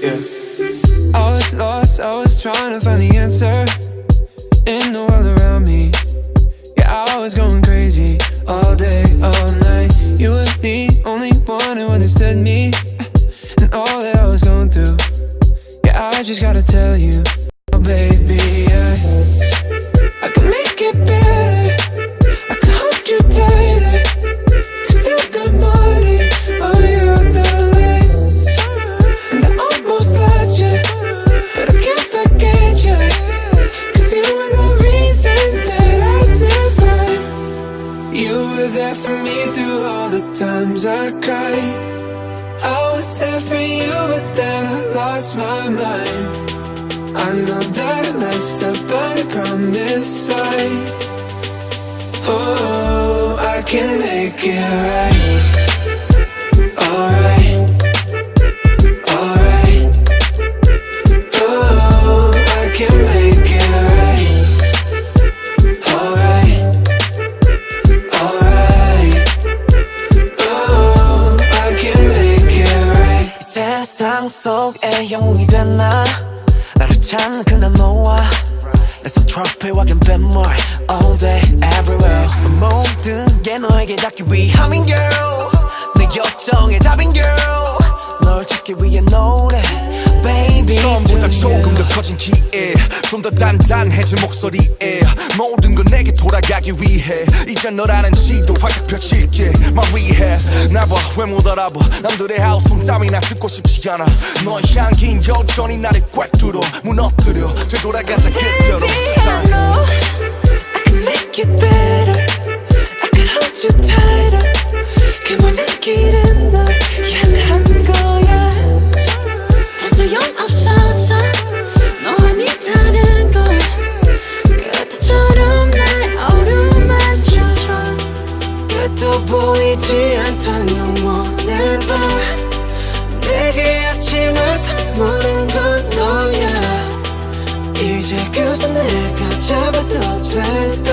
Yeah. I was lost, I was trying to find the answer in the world around me. Yeah, I was going crazy all day, all night. You were the only one who understood me and all that I was going through. Yeah, I just gotta tell you, oh baby, I can make it better, I can hold you tighter, cause still the morning, oh you're the light. And I almost lost you, but I can't forget you, cause you were the reason that I survived. You were there for me through all the times I cried. I was there for you, but then I lost my mind. I know that I messed up, but I promise I can make it right. Alright, alright. Oh, I can make it right. Alright, alright. Oh, I can make it right. 세상 속에 영웅이 된 나, 나를 찾는 그날 너와 내 손 트로피와 긴 뱃물 all day everywhere. 모든 게 너에게 닿기 위함인 girl, 내 요청의 답인 girl. 널 찾기 위해 노래 baby. 처음보다 조금 더 커진 기에, 좀 더 단단해진 목소리에 모든 건 내게 돌아가기 위해 이제 너라는 지도 활짝 펼칠게. My rehab 나봐 왜 못 알아봐. 남들의 하우스 땀이나 듣고 싶지 않아. 너의 향긴 여전히 나를 꽉 뚫어 무너뜨려 되돌아가자 그대로. Baby, I know I can make it better, I can hold you tighter. 그 모든 길은 널 향한 거야. 더 소용없어서 너 아니다는 걸 그때처럼 날 어루만져줘. 끝도 보이지 않던 영원의 밤, 내게 아침을 선물한 건 너야. 이제 그저 내가 잡아도 될까?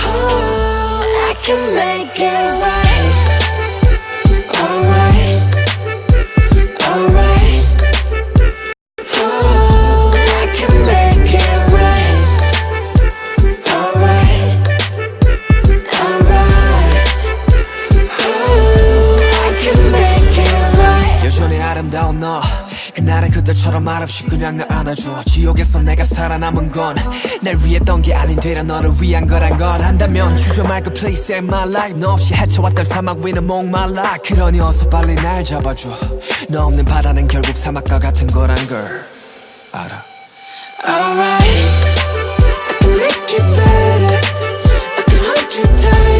Oh, I can make it right. Alright, alright. Oh, I can make it right. Alright, alright. Oh, I can make it right. 여전히 아름다운 너, 그날은 그때처럼 말없이 그냥 날 안아줘. 지옥에서 내가 살아남은 건 날 위했던 게 아닌 되려 너를 위한 거란 걸 안다면 주저 말고 please save my life. 너 없이 헤쳐왔던 사막 위는 목말라. 그러니 어서 빨리 날 잡아줘. 너 없는 바다는 결국 사막과 같은 거란 걸 알아. Alright, I can make it better, I can hold you tight.